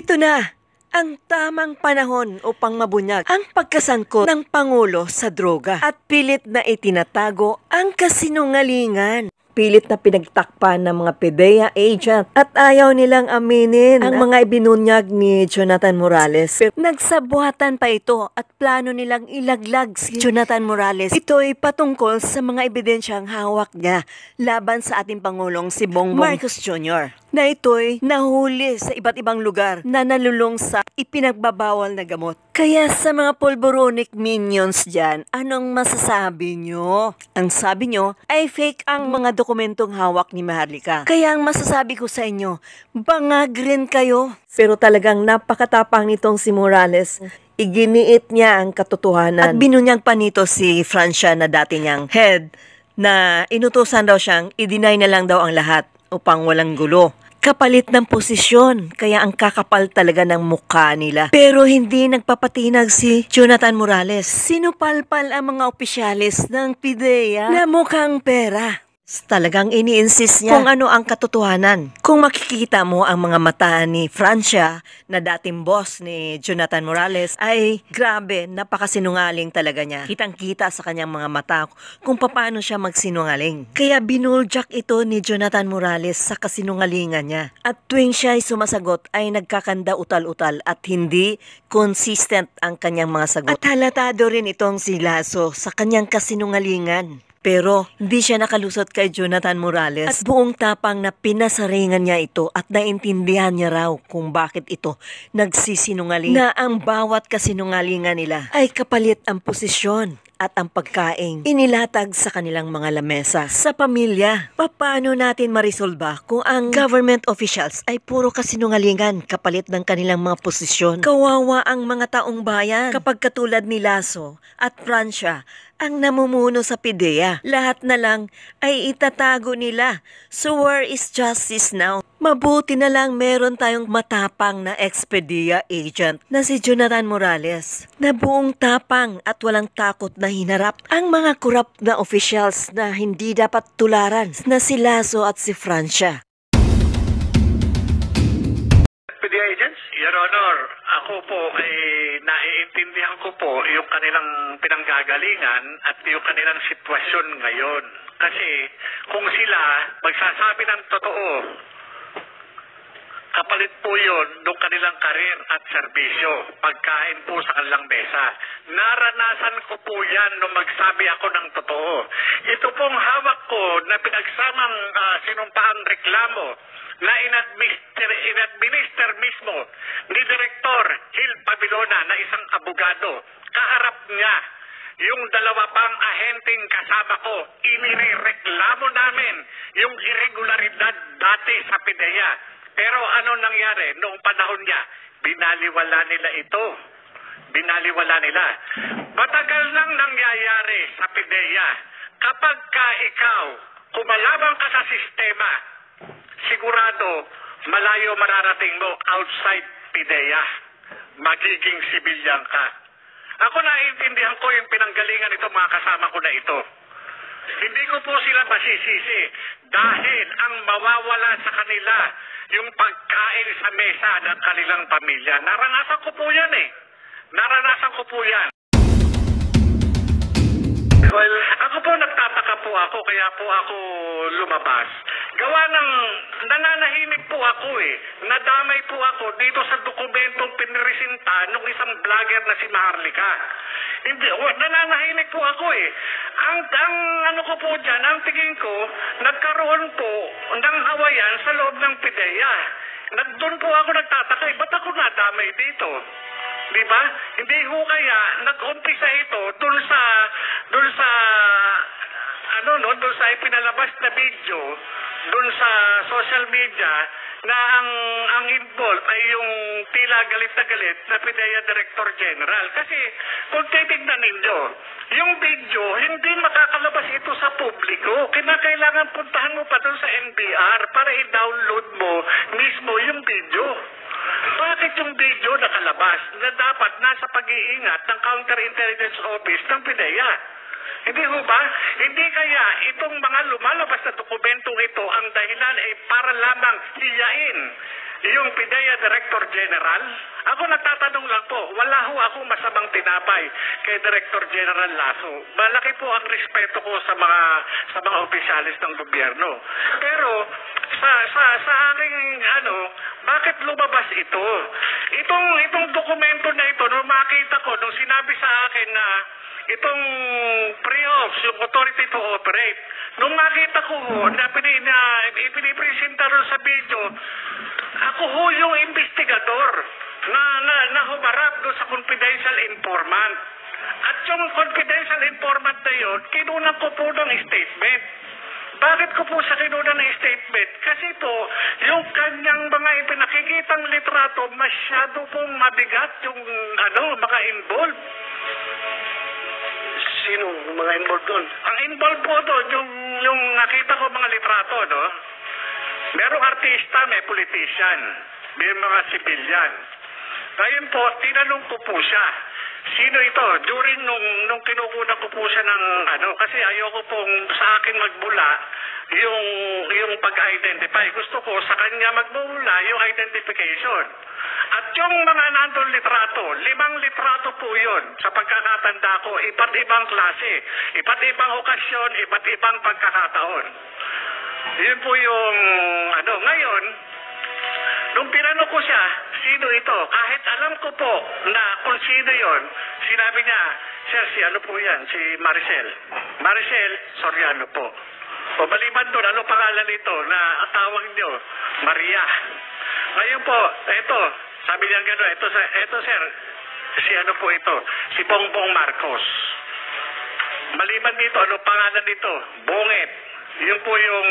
Ito na ang tamang panahon upang mabunyag ang pagkasangkot ng Pangulo sa droga at pilit na itinatago ang kasinungalingan. Pilit na pinagtakpan ng mga PDEA agent at ayaw nilang aminin ang mga ibinunyag ni Jonathan Morales. Nagsabuhatan pa ito at plano nilang ilaglag si Jonathan Morales. Ito ay patungkol sa mga ebidensyang hawak niya laban sa ating Pangulong si Bongbong Marcos Jr. na ito'y nahuli sa iba't ibang lugar na nalulong sa ipinagbabawal na gamot. Kaya sa mga polboronic minions dyan, anong masasabi nyo? Ang sabi nyo ay fake ang mga dokumentong hawak ni Maharlika. Kaya ang masasabi ko sa inyo, bangag rin kayo. Pero talagang napakatapang nitong si Morales. Iginiit niya ang katotohanan. At binunyag pa nito si Francia na dati niyang head na inutusan daw siyang i-deny na lang daw ang lahat upang walang gulo. Kapalit ng posisyon, kaya ang kakapal talaga ng mukha nila. Pero hindi nagpapatinag si Jonathan Morales. Sinupalpal ang mga opisyalis ng PDEA na mukhang pera. Talagang ini-insist niya kung ano ang katotohanan. Kung makikita mo ang mga mata ni Francia na dating boss ni Jonathan Morales ay grabe, napakasinungaling talaga niya. Kitang-kita sa kanyang mga mata kung paano siya magsinungaling. Kaya binuljak ito ni Jonathan Morales sa kasinungalingan niya. At tuwing siya ay sumasagot ay nagkakanda utal-utal at hindi consistent ang kanyang mga sagot. At halatado rin itong si Lasso sa kanyang kasinungalingan. Pero hindi siya nakalusot kay Jonathan Morales at buong tapang na pinasaringan niya ito at naintindihan niya raw kung bakit ito nagsisinungaling na ang bawat kasinungalingan nila ay kapalit ang posisyon at ang pagkain inilatag sa kanilang mga lamesa. Sa pamilya, paano natin marisolba kung ang government officials ay puro kasinungalingan kapalit ng kanilang mga posisyon? Kawawa ang mga taong bayan kapag katulad ni Lasso at Francia ang namumuno sa PDEA. Lahat na lang ay itatago nila. So where is justice now? Mabuti na lang meron tayong matapang na ex-PDEA agent na si Jonathan Morales na buong tapang at walang takot na hinarap ang mga korap na officials na hindi dapat tularan na si Lasso at si Francia. PDEA agents? Your Honor, ako po ay naiintindihan ko po yung kanilang pinanggagalingan at yung kanilang sitwasyon ngayon. Kasi kung sila magsasabi ng totoo, kapalit po yun ng kanilang karir at serbisyo, pagkain po sa kanilang mesa. Naranasan ko po yan nung magsabi ako ng totoo. Ito pong hawak ko na pinagsamang sinumpaang reklamo na inadminister mismo ni Director Gil Pabilona na isang abogado. Kaharap niya yung dalawa pang ahenteng kasama ko. Inireklamo namin yung irregularidad dati sa PDEA. Pero ano nangyari noong panahon niya? Binaliwala nila ito. Binaliwala nila. Matagal nang nangyayari sa PDEA. Kapag ka ikaw, kumalabang ka sa sistema, sigurado malayo mararating mo outside PDEA. Magiging sibilyan ka. Ako naiintindihan ko yung pinanggalingan nito mga kasama ko na ito. Hindi ko po sila masisisi dahil ang mawawala sa kanila yung pagkain sa mesa ng kanilang pamilya. Naranasan ko po yan eh. Naranasan ko po yan. Well, ako po nagtataka po ako kaya po ako lumabas. Gawa ng nananahimik po ako eh. Nadamay po ako dito sa dokumentong pinresinta ng isang vlogger na si Maharlika. Hindi, nananahimik po ako eh. Ang ano ko po dyan, ang tingin ko, nagkaroon po ng hawayan sa loob ng PDEA. Doon po ako nagtataka, ba't ako nadamay dito? Di ba? Hindi ho kaya nag-umpisa ito doon sa ipinalabas na video doon sa social media na ang involved ay yung tila galit na galit na PDEA Director General. Kasi kung titignan ninyo, yung video, hindi makakalabas ito sa publiko. Kinakailangan puntahan mo pa doon sa NBR para i-download mo mismo yung video. Bakit yung video nakalabas na dapat nasa pag-iingat ng Counterintelligence Office ng PDEA? Hindi ho ba? Hindi kaya itong mga lumalabas na dokumentong ito ang dahilan ay para lamang hiyain yung PIDEA Director General? Ako nagtatanong lang po, wala ho akong masamang tinapay kay Director General Lasso. Malaki po ang respeto ko sa mga opisyalis ng gobyerno. Pero sa aking bakit lumabas ito? Itong dokumento na ito, nung makita ko, nung sinabi sa akin na itong pre-ops, yung authority to operate, nung makita ko na ipinipresenta rin sa video, ako ho yung investigador na humarap doon sa confidential informant. At yung confidential informant na yun, kinunan ko po ng statement. Bakit ko po sa kinunan ng statement? Kasi po, yung kanyang mga ipinakikitang litrato, masyado pong mabigat yung mga involved. Sino mga involved doon? Ang involved po doon, yung nakita ko mga litrato, no? Merong artista, may politician, may mga sibilyan. Ngayon po, tinanong ko po siya, sino ito? During nung kinukunan ko po siya ng kasi ayoko pong sa akin magbula yung pag-identify. Gusto ko sa kanya magbula yung identification. At yung mga nandun litrato, 5 litrato po yun sa pagkakatanda ko, iba't ibang klase, iba't ibang okasyon, iba't ibang pagkakataon. Yun po yung ngayon, nung tinanong ko siya, sino ito? Kahit alam ko po na kung sino yon, sinabi niya, sir, si po yan? Si Maricel. Maricel Soriano po. O maliban doon, ano pangalan nito na tawag niyo? Maria. Ngayon po, ito, sabi niya gano'n, ito sir, si po ito? Si Bongbong Marcos. Maliban dito, ano pangalan nito? Bonget. Yun po yung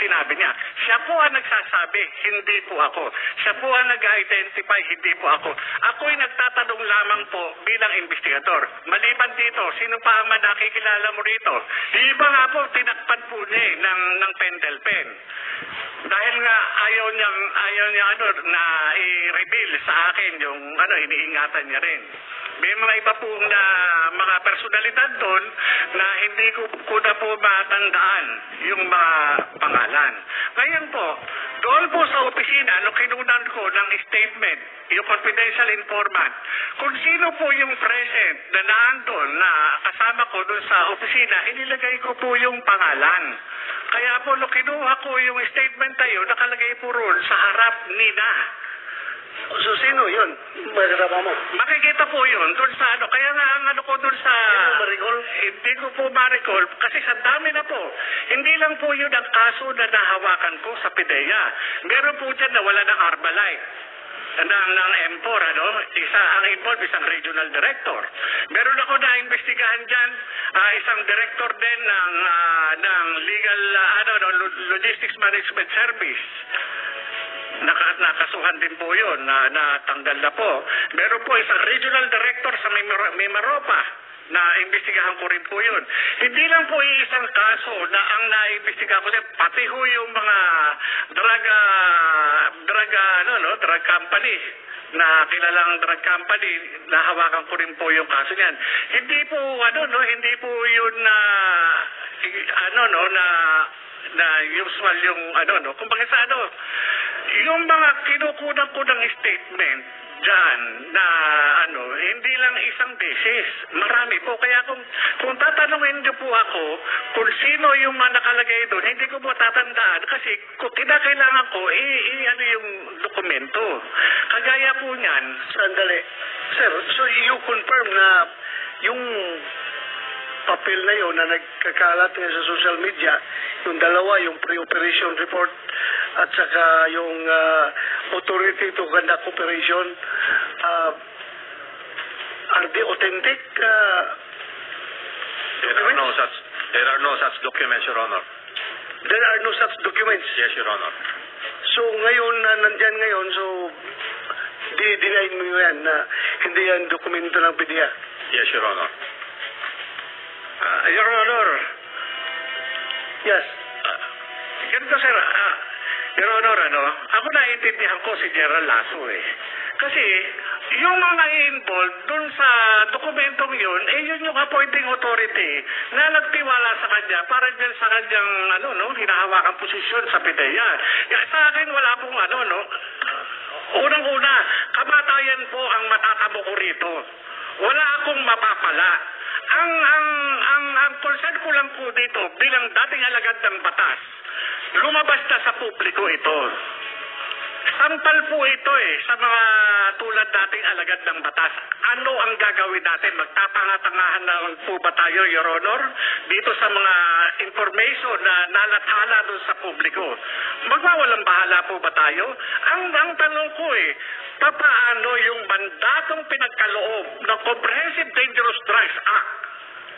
sinabi niya. Siya po ang nagsasabi, hindi po ako. Siya po ang nag-identify, hindi po ako. Ako'y nagtatanong lamang po bilang investigador. Maliban dito, sino pa ang nakikilala mo rito? Iba nga po, tinakpan po niya ng pentel pen. Dahil nga ayaw niya na i-reveal sa akin yung iniingatan niya rin. May mga iba po na mga personalidad doon na hindi ko na po matandaan yung mga pangalan. Ngayon po, doon po sa opisina, nung kinunan ko ng statement, yung confidential informant, kung sino po yung present na naandun na kasama ko doon sa opisina, inilagay ko po yung pangalan. Kaya po, nung kinuha ko yung statement tayo, nakalagay po roon sa harap nina. So, sino yun? Magkasama mo? Makikita po yun doon sa Kaya nga ang ko doon sa... Hindi ko po ma-recall kasi sa dami na po. Hindi lang po yun ang kaso na nahawakan ko sa PIDEA. Meron po dyan na wala ng Arbalite. Ng M4, ang involved, isang regional director. Meron ako na investigahan dyan, isang director din ng legal, logistics management service. Nakasuhan din po yun, natanggal na po. Meron po isang regional director sa Mimaropa na imbestigahan ko rin po yun. Hindi lang po isang kaso na ang naimbestigahan ko, pati ho yung mga drug company na kilalang drug company, nahawakan ko rin po yung kaso niyan. Hindi po hindi po yun na usual yung kung bakit sa yung mga kinukunan ko ng statement dyan na hindi lang isang beses. Marami po. Kaya kung tatanungin niyo po ako kung sino yung nakalagay doon, hindi ko po tatandaan kasi kung kinakailangan ko, yung dokumento. Kagaya po niyan. Sandali. Sir, so you confirm na yung papel na yun na nagkakalat sa social media, yung dalawa, yung pre-operation report at saka yung authority to conduct operation, are they authentic? There are no such documents, Your Honor. There are no such documents? Yes, Your Honor. So ngayon, nandyan ngayon, so di-deny mo yan na hindi yan dokumento ng PIDEA? Yes, Your Honor. Your Honor. Yes. Ganito, sir. Your Honor, ako naiintindihan ko si General Lasso eh. Kasi, yung mga involved dun sa dokumentong yun, yun yung appointing authority na nagtiwala sa kanya para dyan sa kanyang hinahawakang posisyon sa PIDEA. Sa akin wala pong unang-una, kamatayan po ang matatamo ko rito. Wala akong mapapala. Ang concern ko lang po dito bilang dating alagad ng batas, lumabas na sa publiko ito. Sampal po ito sa mga tulad nating alagad ng batas. Ano ang gagawin natin? Magtatangatangahan na po ba tayo, Your Honor, dito sa mga information na nalathala doon sa publiko? Magwawalang bahala po ba tayo? Ang tanong ko papaano yung mandatong pinagkaloob ng Comprehensive Dangerous Drugs Act,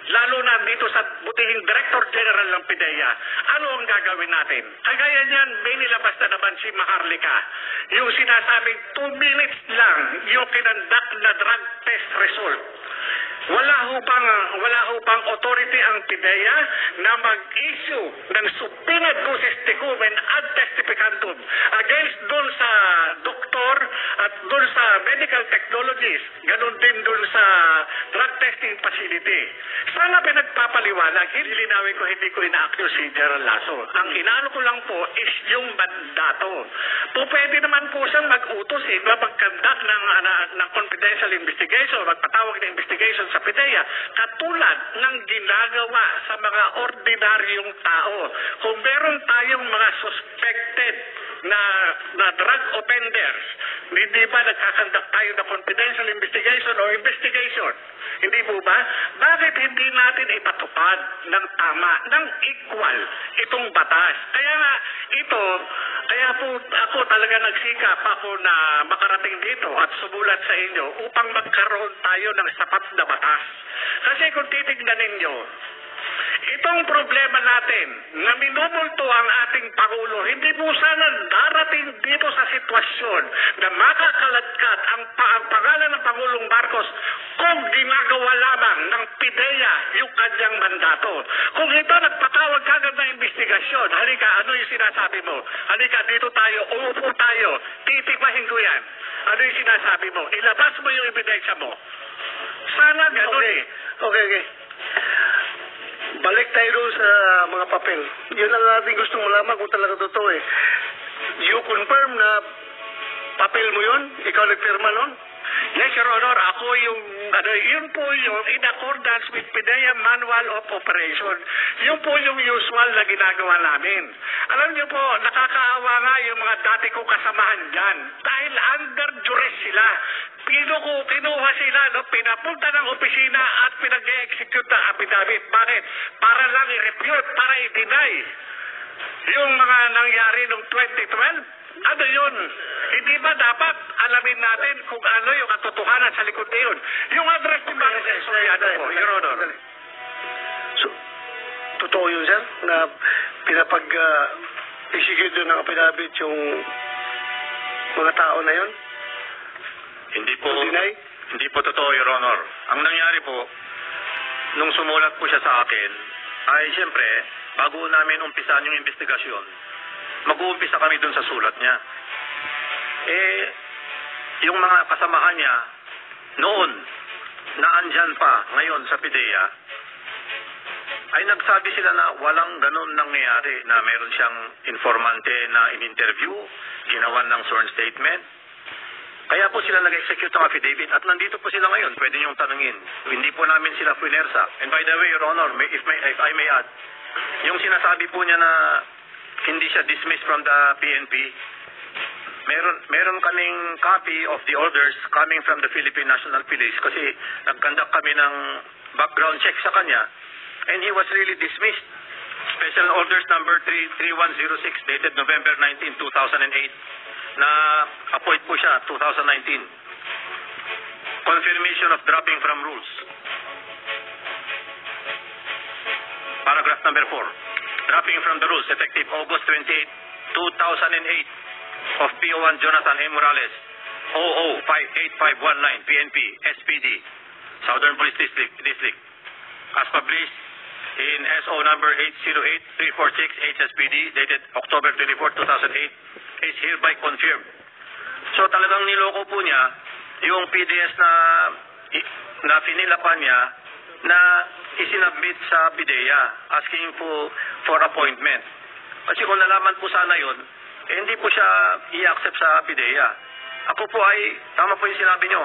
lalo na dito sa butihing Director General ng PIDEA, ano ang gagawin natin? Kagaya niyan, may nilabas na naman si Maharlika. Yung sinasabing 2 minutes lang yung kinandak na drug test result. Wala ho bang authority ang PIDEA na mag-issue ng subpoenaed lucis tecumem ad testificandum against dun sa doktor at dun sa medical technologies, ganun din dun sa drug testing facility. Sana pinagpapaliwanag, lilinawin ko, hindi ko ina-accuse si General Lasso. Ang inaano ko lang po is yung mandato. Pwede naman po siyang mag-utos mag-conduct ng confidential investigation, magpatawag ng investigation sa PIDEA, katulad ng ginagawa sa mga ordinaryong tao. Kung meron tayong mga suspected na drug offenders, hindi ba nagkakandak tayo na confidential investigation o investigation? Hindi po ba? Bakit hindi natin ipatupad ng tama, ng equal itong batas? Kaya nga kaya po ako talaga nagsikap ako na makarating dito at sumulat sa inyo upang magkaroon tayo ng sapat na batas. Kasi kung titignan ninyo, itong problema natin na minumulto ang ating Pangulo, hindi po sana darating dito sa sitwasyon na makakaladkad ang pangalan ng Pangulong Marcos kung ginagawa lamang ng PIDEA yung kanyang mandato. Kung ito nagpatawag kagad na investigasyon, halika, ano yung sinasabi mo? Halika, dito tayo, umupo tayo, titikmahin ko yan. Ano yung sinasabi mo? Ilabas mo yung ebidensya mo. Sana gano'n Okay. Balik tayo doon sa mga papel. Yun ang ating gustong malaman kung talaga totoo You confirm na papel mo yun? Ikaw nagpirma nun? Yes, Your Honor, ako yun po yung in accordance with PIDEA Manual of Operation. Yun po yung usual na ginagawa namin. Alam niyo po, nakakaawa nga yung mga dati ko kasamahan dyan. Dahil under duress sila. Kinuha sila, pinapunta ng opisina at pinag-execute ng affidavit. Bakit? Para lang i-refute, para i-deny yung mga nangyari noong 2012. Ano yun? Hindi ba dapat alamin natin kung ano yung katotohanan sa likod na yun? Yung address ni Marcos Soriano po, Your Honor. So, totoo yun, sir, na pinapag-execute doon ng affidavit yung mga tao na yun? Hindi po totoo, Your Honor. Ang nangyari po, nung sumulat po siya sa akin, ay siyempre, bago namin umpisan yung investigasyon, mag-uumpisa kami dun sa sulat niya. Yung mga kasamahan niya, noon, na andyan pa ngayon sa PIDEA, ay nagsabi sila na walang ganun nangyayari, na meron siyang informante na in-interview, ginawan ng sworn statement. Kaya po sila nag-execute ng affidavit at nandito po sila ngayon. Pwede niyong tanungin. Hindi po namin sila pinersa. And by the way, Your Honor, if I may add, yung sinasabi po niya na hindi siya dismissed from the PNP, meron kaming copy of the orders coming from the Philippine National Police kasi nag-conduct kami ng background check sa kanya and he was really dismissed. Special Orders number 3106 dated November 19, 2008 na appoint po siya 2019. Confirmation of dropping from rules. Paragraph number 4. Dropping from the rules effective August 28, 2008 of PO1 Jonathan A. Morales, 008519 PNP, SPD, Southern Police District, as published in SO number 808346 HSPD dated October 24, 2008, is hereby confirmed. So talagang niloko po niya yung PDS na pinilapan niya na isinabmit sa PIDEA asking for appointment. Kasi kung nalaman po sana yun, hindi po siya i-accept sa PIDEA. Ako po ay, tama po yung sinabi niyo,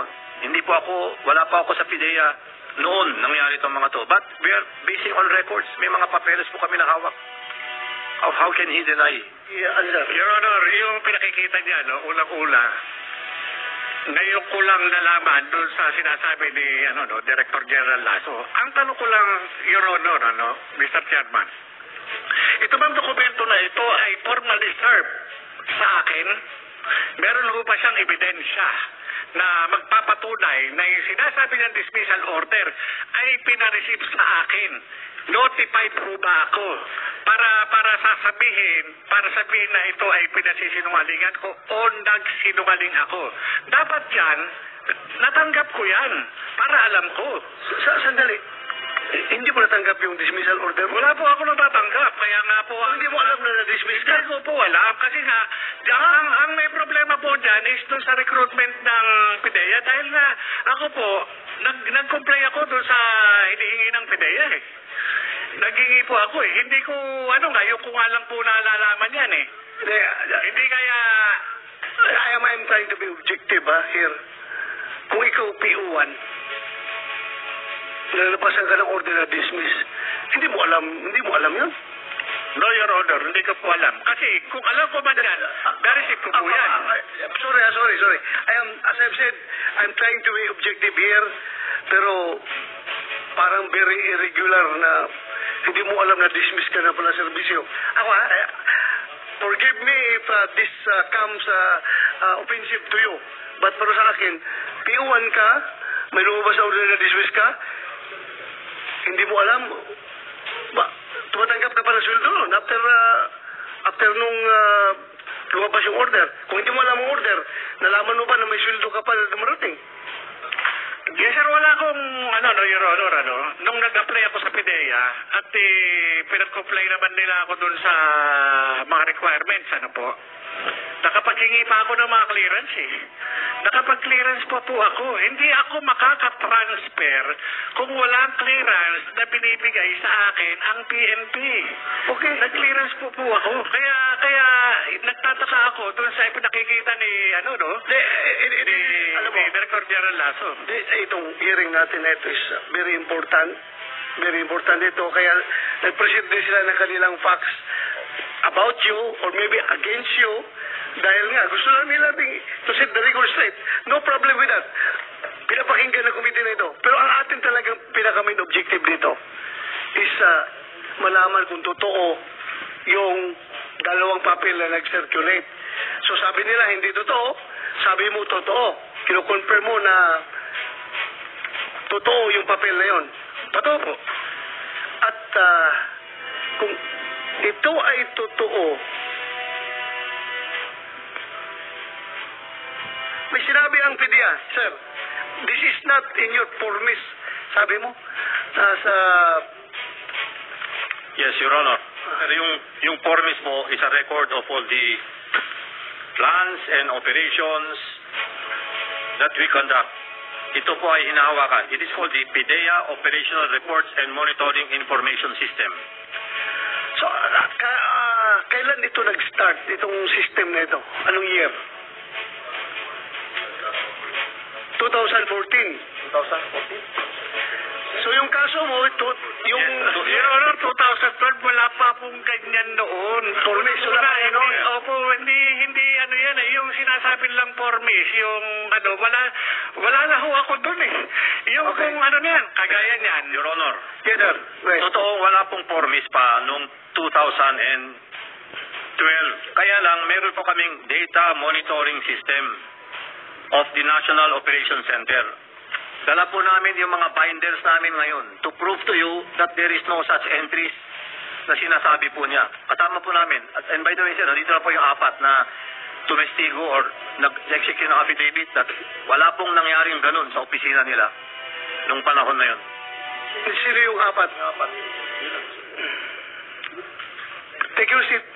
wala pa ako sa PIDEA noon nangyari itong mga to. But we are basing on records. May mga papeles po kami na hawak. How can he deny? Your Honor, yung pinakikita niya, no, ulang-ula, ngayon ko lang nalaman doon sa sinasabi ni Director General Lasso. Ang tanong ko lang, Your Honor, Mr. Chairman, ito bang dokumento na ito ay formally served sa akin? Meron ho ba siyang ebidensya na magpapatunay na yung sinasabi niyang dismissal order ay pinareceive sa akin? Notified po ba ako para sabihin na ito ay pinasisinungalingan ko o nagsinungaling ako? Dapat yan, natanggap ko yan para alam ko. Sandali. Hindi mo natanggap yung dismissal order mo? Wala po ako natatanggap. Kaya nga po... Hindi mo alam na na-dismiss ka? Hindi ko po alam. Kasi nga, ang may problema po dyan is doon sa recruitment ng PIDEA. Dahil nga, ako po, nag-comply ako doon sa hinihingi ng PIDEA eh. Naghingi po ako eh. Hindi ko, ngayon ko nga lang po nalalaman yan eh. Hindi kaya... I'm trying to be objective here. Kung ikaw PO1, nalabasan ka ng order na dismiss, hindi mo alam yun? No, Your Honor, hindi ko po alam. Kasi kung alam ko man yan, na-receive ko po yan. Sorry. As I've said, I'm trying to be objective here, pero parang very irregular na hindi mo alam na dismiss ka na pala serbisyo. Ako forgive me if this comes offensive to you. But para sa akin, PO1 ka, may lumabas na order na dismiss ka, hindi mo alam, tumatanggap ka pa ng sweldo noon after nung lumabas yung order. Kung hindi mo alam ang order, nalaman mo ba na may sweldo ka pa na dumarating? Yes, sir, wala akong, Your Honor, nung nag-apply ako sa PIDEA at pinag-comply naman nila ako dun sa mga requirements, nakapaghingi pa ako ng mga clearance eh. Nakapag-clearance pa po ako. Hindi ako makaka-transfer kung walang clearance na binibigay sa akin ang PNP. Okay. Nag-clearance po ako. Kaya nagtataka ako doon sa pinakikita ni, alam mo, Director General Lasso. Itong hearing natin na ito is very important. Very important ito. Kaya nag-present din sila ng kanilang facts about you or maybe against you. Dahil nga, gusto lang nila to set the record straight. No problem with that. Pinapakinggan ng committee na ito. Pero ang atin talagang pinaka-main objective dito is malaman kung totoo yung dalawang papel na nag-circulate. So sabi nila hindi totoo, sabi mo totoo. Kino-confirm mo na totoo yung papel na yon. Totoo po. At kung ito ay totoo, may sinabi ang PIDEA, sir, this is not in your formis, sabi mo, sa... Yes, Your Honor. Pero yung formis mo is a record of all the plans and operations that we conduct. Ito po ay hinahawakan. It is called the PIDEA Operational Reports and Monitoring Information System. So, kailan ito nag-start, itong system na ito? Anong year? 2014. So yung kaso mo, yung... Your Honor, 2012, wala pa pong ganyan noon. Formis, wala pa noon. Opo, hindi yan eh. Yung sinasabi lang formis, yung wala na ho ako dun eh. Yung Okay. kung yan, kagaya niyan. Your Honor. Yes, sir. Right. Totoo, wala pong formis pa noong 2012. Kaya lang, meron po kaming data monitoring system of the National Operations Center. Dala po namin yung mga binders namin ngayon to prove to you that there is no such entries na sinasabi po niya. Kasama po namin. And by the way, sir, nandito na po yung apat na tumestigo or nag-execute ng affidavit that wala pong nangyaring ganun sa opisina nila nung panahon na yun. Sino yung apat? Take your seat.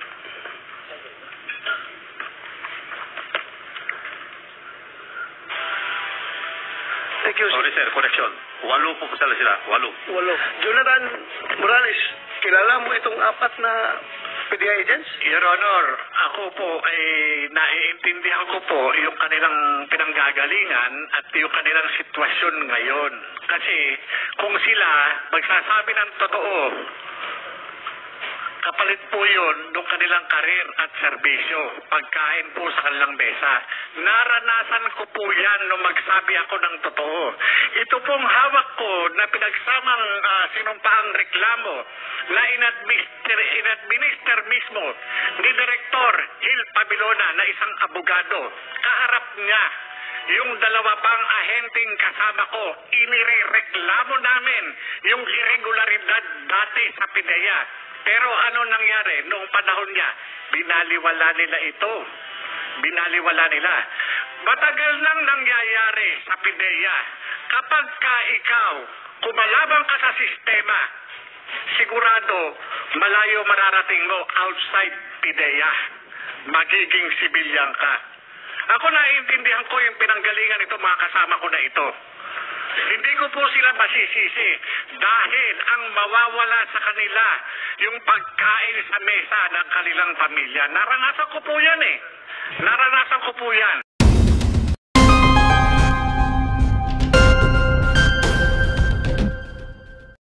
QC. Sorry sir, correction. 8 po sila. 8. Walo. Jonathan Morales, kilala mo itong 4 na PDEA agents? Your Honor, ako po ay naiintindihan ko po yung kanilang pinanggagalingan at yung kanilang sitwasyon ngayon. Kasi kung sila magsasabi ng totoo, kapalit po yun ng kanilang karir at serbisyo, pagkain po sa kanilang mesa. Naranasan ko po yan nung magsabi ako ng totoo. Ito pong hawak ko na pinagsamang sinumpaang reklamo na inadminister mismo ni Director Gil Pabilona na isang abogado. Kaharap niya yung 2 pang ahenteng kasama ko, inireklamo namin yung irregularidad dati sa PIDEA. Pero ano nangyari noong panahon niya? Binaliwala nila ito. Binaliwala nila. Matagal nang nangyayari sa PIDEA. Kapag ka ikaw, kumalabang ka sa sistema, sigurado malayo mararating mo outside PIDEA. Magiging sibilyan ka. Ako naiintindihan ko yung pinanggalingan ito mga kasama ko na ito. Hindi ko po sila masisisi dahil ang mawawala sa kanila yung pagkain sa mesa ng kanilang pamilya. Naranasan ko po yan eh. Naranasan ko po yan.